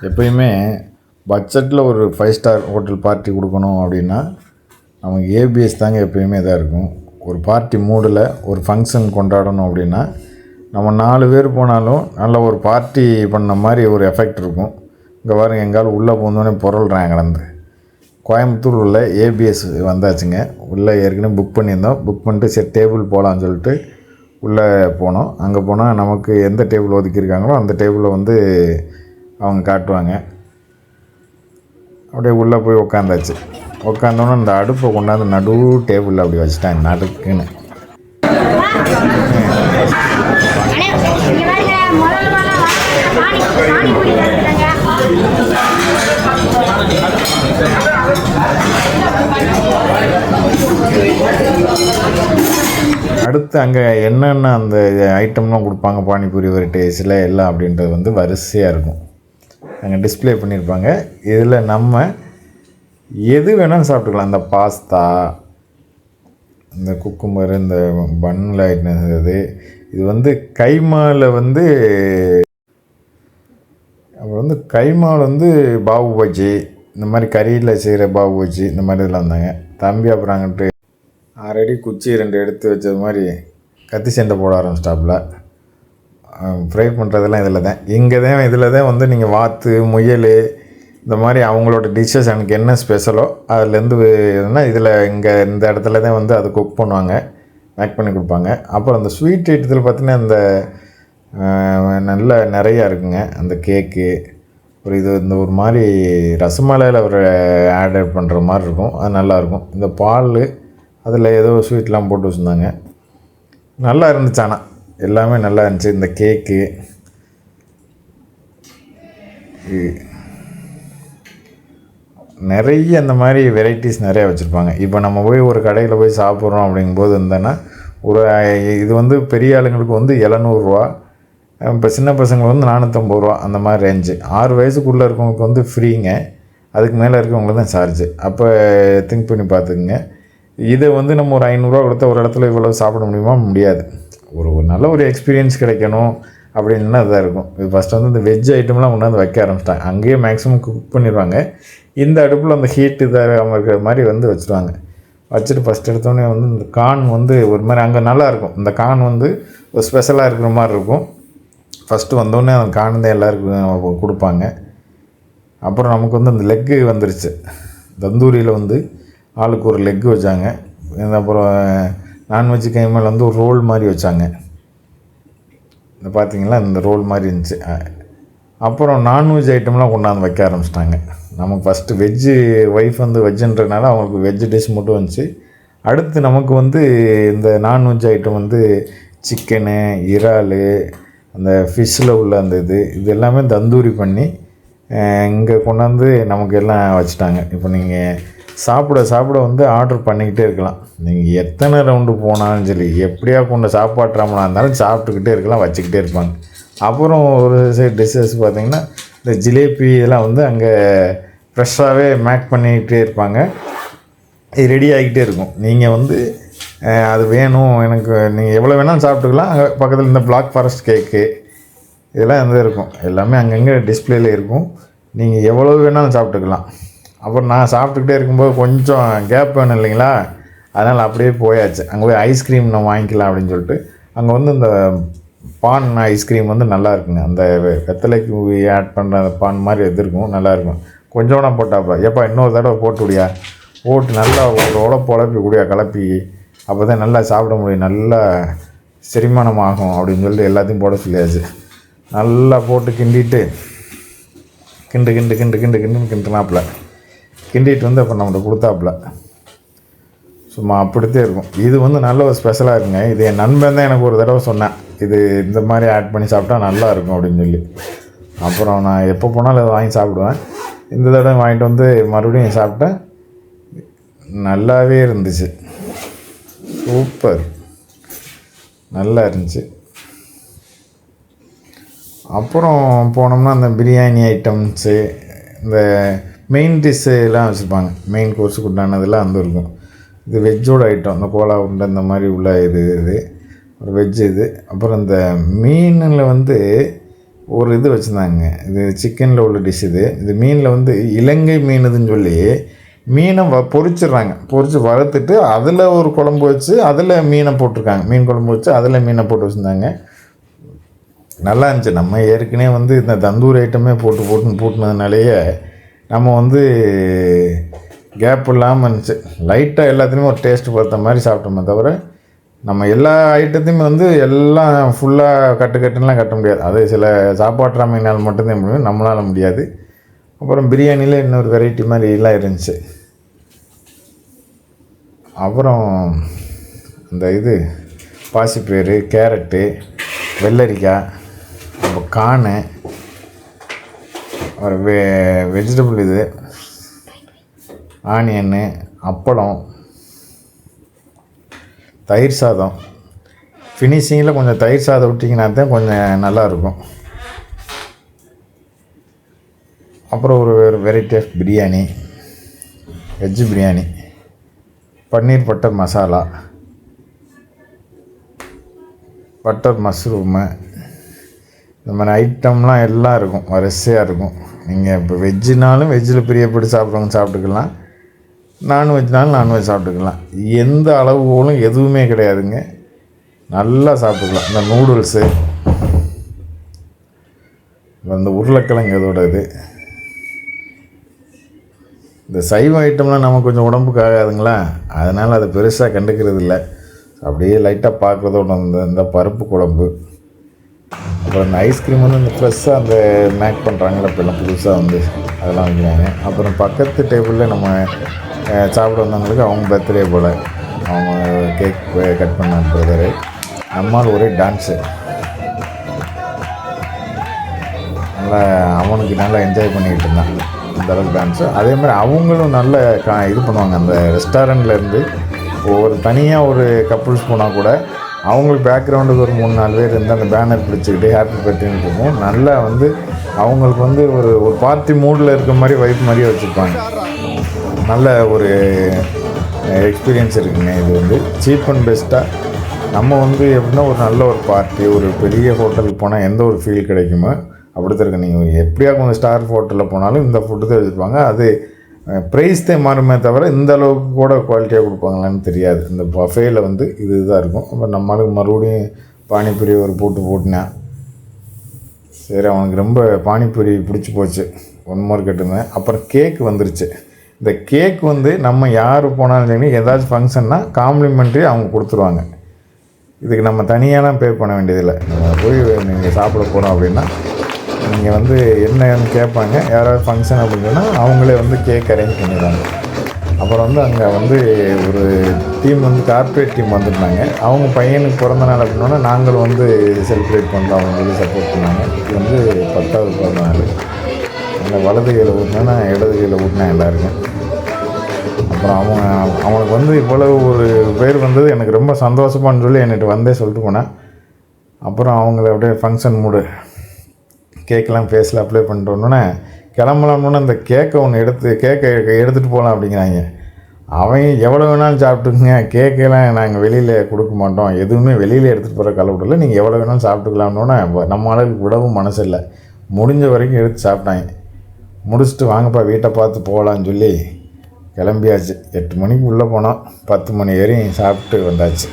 எப்பயுமே பட்ஜெட்டில் ஒரு 5 ஸ்டார் ஹோட்டல் பார்ட்டி கொடுக்கணும் அப்படின்னா நமக்கு ஏபிஎஸ் தாங்க எப்பயுமே இதாக இருக்கும். ஒரு பார்ட்டி மூடில் ஒரு ஃபங்க்ஷன் கொண்டாடணும் அப்படின்னா நம்ம 4 பேர் போனாலும் நல்ல ஒரு பார்ட்டி பண்ண மாதிரி ஒரு எஃபெக்ட் இருக்கும். இங்கே பாருங்கள், எங்காலும் உள்ளே போனோடனே பொருள்றாங்க கடந்து. கோயம்புத்தூர் உள்ள ஏபிஎஸ் வந்தாச்சுங்க. உள்ளே ஏற்கனவே புக் பண்ணியிருந்தோம். புக் பண்ணிட்டு சரி டேபிள் போகலான்னு சொல்லிட்டு உள்ளே போனோம். அங்கே போனால் நமக்கு எந்த டேபிள் ஒதுக்கியிருக்காங்களோ அந்த டேபிளில் வந்து அவங்க காட்டுவாங்க. அப்படியே உள்ளே போய் உட்காந்தாச்சு. உட்காந்தோன்னே இந்த அடுப்பை கொண்டாந்து நடு டேபிளில் அப்படி வச்சுட்டாங்க நடுக்குன்னு. அடுத்து அங்கே என்னென்ன அந்த ஐட்டம்லாம் கொடுப்பாங்க, பானிபூரி வெரைட்டிஸில் எல்லாம் அப்படின்றது வந்து வரிசையாக இருக்கும். அங்கே டிஸ்பிளே பண்ணியிருப்பாங்க. இதில் நம்ம எது வேணாலும் சாப்பிட்டுக்கலாம். இந்த பாஸ்தா, இந்த குக்கும்பர், இந்த பன்னில் இருந்தது. இது வந்து கைமாவில் வந்து அப்புறம் வந்து கைமாவில் வந்து பாபு பஜ்ஜி, இந்த மாதிரி கறியில் செய்கிற பாபு பஜ்ஜி, இந்த மாதிரி இதெல்லாம் இருந்தாங்க. தம்பி அப்புறம் அங்கிட்டு ஆல்ரெடி குச்சி 2 எடுத்து வச்சது மாதிரி கத்தி சண்டை போட ஆரம்பிச்சிட்டாப்புல. ஃப்ரை பண்ணுறதெல்லாம் இதில் தான். இதில் தான் வந்து நீங்கள் வாத்து, முயல், இந்த மாதிரி அவங்களோட டிஷ்ஷஸ் எனக்கு என்ன ஸ்பெஷலோ அதுலேருந்து எதுனா இதில் இந்த இடத்துல தான் வந்து அதை குக் பண்ணுவாங்க, மேக் பண்ணி கொடுப்பாங்க. அப்புறம் அந்த ஸ்வீட் ஐட்டத்தில் பார்த்திங்கன்னா இந்த நல்ல நிறையா இருக்குங்க. அந்த கேக்கு இந்த ஒரு மாதிரி ரசமலாயில் ஒரு ஆட் பண்ணுற மாதிரி இருக்கும். அது நல்லாயிருக்கும். இந்த பால் அதில் ஏதோ ஸ்வீட்லாம் போட்டு வச்சுருந்தாங்க. நல்லா இருந்துச்சு. ஆனால் எல்லாமே நல்லா இருந்துச்சு. இந்த கேக்கு நிறைய இந்த மாதிரி வெரைட்டிஸ் நிறையா வச்சுருப்பாங்க. இப்போ நம்ம போய் ஒரு கடையில் போய் சாப்பிட்றோம் அப்படிங்கும்போது இருந்தேன்னா இது வந்து பெரிய ஆளுங்களுக்கு வந்து 700 ரூபா, இப்போ சின்ன பசங்களுக்கு வந்து 450 ரூபா, அந்த மாதிரி ரேஞ்சு. 6 வயசுக்குள்ளே இருக்கவங்களுக்கு வந்து ஃப்ரீங்க, அதுக்கு மேலே இருக்கவங்களுக்கு தான் சார்ஜு. அப்போ திங்க் பண்ணி பார்த்துக்குங்க. இதை வந்து நம்ம ஒரு 500 ரூபா கொடுத்தா ஒரு இடத்துல இவ்வளோ சாப்பிட முடியுமா? முடியாது. ஒரு நல்ல ஒரு எக்ஸ்பீரியன்ஸ் கிடைக்கணும் அப்படின்னா இதாக இருக்கும். இது ஃபஸ்ட்டு வந்து இந்த வெஜ் ஐட்டம்லாம் கொண்டாந்து வைக்க ஆரம்பிச்சிட்டாங்க. அங்கேயே மேக்ஸிமம் குக் பண்ணிடுவாங்க. இந்த அடுப்பில் அந்த ஹீட்டு இதாக இருக்கிற மாதிரி வந்து வச்சுருவாங்க. வச்சுட்டு ஃபஸ்ட் எடுத்தோடனே வந்து இந்த கார்ன் வந்து ஒரு மாதிரி அங்கே நல்லாயிருக்கும். இந்த கார்ன் வந்து ஒரு ஸ்பெஷலாக இருக்கிற மாதிரி இருக்கும். ஃபஸ்ட்டு வந்தோடனே அந்த கார்ன் தான் எல்லாருக்கும் கொடுப்பாங்க. அப்புறம் நமக்கு வந்து அந்த லெக்கு வந்துருச்சு. தந்தூரியில் வந்து ஆளுக்கு ஒரு லெக்கு வச்சாங்க. அப்புறம் நான்வெஜ் கைமேல் வந்து ஒரு ரோல் மாதிரி வச்சாங்க. இந்த பார்த்திங்களா, இந்த ரோல் மாதிரி இருந்துச்சு. அப்புறம் நான்வெஜ் ஐட்டம்லாம் கொண்டாந்து வைக்க ஆரம்பிச்சிட்டாங்க. நமக்கு ஃபஸ்ட்டு வெஜ்ஜு ஒய்ஃப் வந்து வெஜ்ஜுன்றனால அவங்களுக்கு வெஜ்ஜு டிஷ் மட்டும் வந்துச்சு. அடுத்து நமக்கு வந்து இந்த நான்வெஜ் ஐட்டம் வந்து சிக்கனு, இறால், அந்த ஃபிஷ்ஷில் உள்ள அந்த இது எல்லாமே தந்தூரி பண்ணி இங்கே கொண்டாந்து நமக்கு எல்லாம் வச்சுட்டாங்க. இப்போ நீங்கள் சாப்பிட வந்து ஆர்டர் பண்ணிக்கிட்டே இருக்கலாம். நீங்கள் எத்தனை ரவுண்டு போனாலும் சரி, எப்படியா கொண்ட சாப்பாட்டுறாமலாம் இருந்தாலும் சாப்பிட்டுக்கிட்டே இருக்கலாம், வச்சுக்கிட்டே இருப்பாங்க. அப்புறம் ஒரு சைடு டிஷ்ஷஸ் பார்த்திங்கன்னா இந்த ஜிலேபி இதெல்லாம் வந்து அங்கே ஃப்ரெஷ்ஷாகவே மேக் பண்ணிக்கிட்டே இருப்பாங்க. இது ரெடி ஆகிக்கிட்டே இருக்கும். நீங்கள் வந்து அது வேணும் எனக்கு, நீங்கள் எவ்வளோ வேணாலும் சாப்பிட்டுக்கலாம். அங்கே பக்கத்தில் இந்த பிளாக் ஃபாரஸ்ட் கேக்கு இதெல்லாம் வந்து இருக்கும். எல்லாமே அங்கங்கே டிஸ்பிளேயில் இருக்கும். நீங்கள் எவ்வளோ வேணாலும் சாப்பிட்டுக்கலாம். அப்புறம் நான் சாப்பிட்டுக்கிட்டே இருக்கும்போது கொஞ்சம் கேப் வேணும் இல்லைங்களா, அதனால் அப்படியே போயாச்சு. அங்கே போய் ஐஸ்கிரீம் நம்ம வாங்கிக்கலாம் அப்படின்னு சொல்லிட்டு அங்கே வந்து இந்த பான் ஐஸ்கிரீம் வந்து நல்லா இருக்குங்க. அந்த வெத்தலைக்கு ஆட் பண்ணுற அந்த பான் மாதிரி இருக்கும், நல்லாயிருக்கும். கொஞ்சோட போட்டாப்பா, ஏப்பா இன்னொரு தடவை போட்டு விடியா, போட்டு நல்லா ஒரு உழப்பு உழப்பி கூடியா கலப்பி, அப்போ தான் நல்லா சாப்பிட முடியும், நல்லா செரிமானம் ஆகும் அப்படின்னு சொல்லிட்டு எல்லாத்தையும் போட சொல்லியாச்சு. நல்லா போட்டு கிண்டிட்டு கிண்டுனாப்புல கிண்டிட்டு வந்து அப்போ நம்மகிட்ட கொடுத்தாப்புல சும்மா அப்படித்தான் இருக்கும். இது வந்து நல்ல ஒரு ஸ்பெஷலாக இருக்குங்க. இது என் நண்பன் தான் எனக்கு ஒரு தடவை சொன்னேன், இது இந்த மாதிரி ஆட் பண்ணி சாப்பிட்டா நல்லாயிருக்கும் அப்படின்னு சொல்லி. அப்புறம் நான் எப்போ போனாலும் அதை வாங்கி சாப்பிடுவேன். இந்த தடவை வாங்கிட்டு வந்து மறுபடியும் சாப்பிட்டேன். நல்லாவே இருந்துச்சு, சூப்பர், நல்லா இருந்துச்சு. அப்புறம் போனோம்னா அந்த பிரியாணி ஐட்டம்ஸு, இந்த மெயின் டிஷ்ஷெலாம் வச்சுருப்பாங்க. மெயின் கோர்ஸுக்கு உண்டானதெல்லாம் வந்து இருக்கும். இது வெஜ்ஜோட ஐட்டம், இந்த கோலா உருண்டை இந்த மாதிரி உள்ள இது ஒரு வெஜ்ஜு இது. அப்புறம் இந்த மீனில் வந்து ஒரு இது வச்சுருந்தாங்க. இது சிக்கனில் உள்ள டிஷ் இது. இது மீனில் வந்து இலங்கை மீனுதுன்னு சொல்லி மீனை பொரிச்சிடுறாங்க. பொரித்து வறுத்துட்டு அதில் ஒரு குழம்பு வச்சு அதில் மீனை போட்டிருக்காங்க. மீன் குழம்பு வச்சு அதில் மீனை போட்டு வச்சுருந்தாங்க. நல்லா இருந்துச்சு. நம்ம ஏற்கனவே வந்து இந்த தந்தூரி ஐட்டமே போட்டுனதுனாலேயே நம்ம வந்து கேப் இல்லாமல் இருந்துச்சு. லைட்டாக எல்லாத்துலேயுமே ஒரு டேஸ்ட்டு பார்த்த மாதிரி சாப்பிட்டோமே தவிர நம்ம எல்லா ஐட்டத்தையுமே வந்து எல்லாம் ஃபுல்லாக கட்டுலாம் கட்ட முடியாது. அது சில சாப்பாட்டு ராமையினால் மட்டும்தான் முடியும், நம்மளால் முடியாது. அப்புறம் பிரியாணியில் இன்னொரு வெரைட்டி மாதிரிலாம் இருந்துச்சு. அப்புறம் இந்த இது பாசிப்பயிறு, கேரட்டு, வெள்ளரிக்காய், அப்புறம் காணு, ஒரு வெஜிடபிள் இது ஆனியன்னு, அப்பளம், தயிர் சாதம். ஃபினிஷிங்கில் கொஞ்சம் தயிர் சாதம் விட்டிங்கன்னா தான் கொஞ்சம் நல்லாயிருக்கும். அப்புறம் ஒரு variety of biryani, veg biryani, paneer butter masala, butter mushroom, இந்த மாதிரி ஐட்டம்லாம் எல்லாம் இருக்கும், வரிசையாக இருக்கும். நீங்கள் இப்போ வெஜ்ஜுனாலும் வெஜ்ஜில் பிரியப்பட்டு சாப்பிட்றவங்க சாப்பிட்டுக்கலாம், நான்வெஜ்னாலும் நான்வெஜ் சாப்பிட்டுக்கலாம். எந்த அளவுகளும் எதுவுமே கிடையாதுங்க, நல்லா சாப்பிட்டுக்கலாம். இந்த நூடுல்ஸு, இந்த உருளைக்கிழங்கு இதோட இது, இந்த சைவ ஐட்டம்லாம் நம்ம கொஞ்சம் உடம்புக்கு ஆகாதுங்களா, அதனால் அதை பெருசாக கண்டுக்கிறது இல்லை. அப்படியே லைட்டாக பார்க்குறதோட இந்த பருப்பு குழம்பு, அப்புறம் இந்த ஐஸ்கிரீம் வந்து இந்த ஃப்ரெஷ்ஷாக அந்த மேக் பண்ணுறாங்களே இப்போல்லாம் புதுசாக வந்து அதெல்லாம் வைக்கிறாங்க. அப்புறம் பக்கத்து டேபிளில் நம்ம சாப்பிட வந்தவங்களுக்கு அவங்க பர்த்டே போல் அவங்க கேக் கட் பண்ண பிரதரு, நம்மால் ஒரே டான்ஸு, நல்லா அவனுக்கு நல்லா என்ஜாய் பண்ணிக்கிட்டு இருந்தான் அந்தளவுக்கு டான்ஸு. அதேமாதிரி அவங்களும் நல்ல இது பண்ணுவாங்க. அந்த ரெஸ்டாரண்ட்லேருந்து ஒரு தனியாக ஒரு கப்புள்ஸ் போனால் கூட அவங்களுக்கு பேக்ரவுண்டுக்கு ஒரு 3-4 பேர் இருந்து அந்த பேனர் பிடிச்சிக்கிட்டு ஹாப்பி பர்த்டேன்னு இருக்கும். நல்லா வந்து அவங்களுக்கு வந்து ஒரு பார்ட்டி மூடில் இருக்க மாதிரி வைப் மாதிரியே வச்சுருப்பாங்க. நல்ல ஒரு எக்ஸ்பீரியன்ஸ் இருக்குங்க. இது வந்து சீப் அண்ட் பெஸ்ட்டாக நம்ம வந்து எப்படின்னா ஒரு நல்ல ஒரு பார்ட்டி, ஒரு பெரிய ஹோட்டலுக்கு போனால் எந்த ஒரு ஃபீல் கிடைக்குமோ அப்படி தான் இருக்குது. நீங்கள் எப்படியா கொஞ்சம் ஸ்டார் ஹோட்டலில் போனாலும் இந்த ஃபுட்டு தான் வச்சுருப்பாங்க. அது ப்ரைஸ் தான் மாறுமே தவிர இந்த அளவுக்கு கூட குவாலிட்டியாக கொடுப்பாங்களான்னு தெரியாது. இந்த பஃபேயில் வந்து இதுதான் இருக்கும். அப்புறம் நம்மளுக்கு மறுபடியும் பானிபூரி ஒரு போட்டுனேன். சரி, அவனுக்கு ரொம்ப பானிபூரி பிடிச்சி போச்சு. 1 மோர் கேட்டிருந்தேன். அப்புறம் கேக் வந்துருச்சு. இந்த கேக் வந்து நம்ம யார் போனாலும் சரி ஏதாச்சும் ஃபங்க்ஷன்னா காம்ப்ளிமெண்ட்ரி அவங்க கொடுத்துருவாங்க. இதுக்கு நம்ம தனியாலாம் பே பண்ண வேண்டியதில்லை. நம்ம போய் நீங்கள் சாப்பிட போகிறோம் அப்படின்னா நீங்கள் வந்து என்னன்னு கேட்பாங்க. யாராவது ஃபங்க்ஷன் அப்படின்னா அவங்களே வந்து கேக் அரேஞ்ச் பண்ணிடுறாங்க. அப்புறம் வந்து அங்கே வந்து ஒரு டீம் வந்து கார்ப்பரேட் டீம் வந்துருந்தாங்க. அவங்க பையனுக்கு பிறந்த நாள் அப்படின்னா நாங்களும் வந்து செலிப்ரேட் பண்ணுறோம், அவங்களுக்கு சப்போர்ட் பண்ணாங்க. இது வந்து 10வது பிறந்த நாள். அந்த வலது கையில் ஊட்டினா இடது கையில் ஊட்டினா எல்லாருக்கும். அப்புறம் அவனுக்கு வந்து இவ்வளவு ஒரு பேர் வந்தது எனக்கு ரொம்ப சந்தோஷமானு சொல்லி என்கிட்ட வந்தே சொல்லிட்டு போனேன். அப்புறம் அவங்கள அப்படியே ஃபங்க்ஷன் மூடு கேக்கெலாம் ஃபேஸில் அப்ளை பண்ணிட்டு வந்தோன்னே கிளம்பலாம்னு அந்த கேக்கை ஒன்று எடுத்துகிட்டு போகலாம் அப்படிங்கிறாங்க. அவங்க எவ்வளோ வேணாலும் சாப்பிட்டுக்குங்க, கேக்கெல்லாம் நாங்கள் வெளியில் கொடுக்க மாட்டோம், எதுவுமே வெளியில் எடுத்துகிட்டு போகிற கலவிடல, நீங்கள் எவ்வளோ வேணாலும் சாப்பிட்டுக்கலாம்னோன்னே நம்ம அளவுக்கு விடவும் மனசு இல்லை. முடிஞ்ச வரைக்கும் எடுத்து சாப்பிட்டாங்க. முடிச்சுட்டு வாங்கப்பா வீட்டை பார்த்து போகலான்னு சொல்லி கிளம்பியாச்சு. 8 மணிக்கு உள்ளே போனோம், 10 மணி வரையும் சாப்பிட்டு வந்தாச்சு.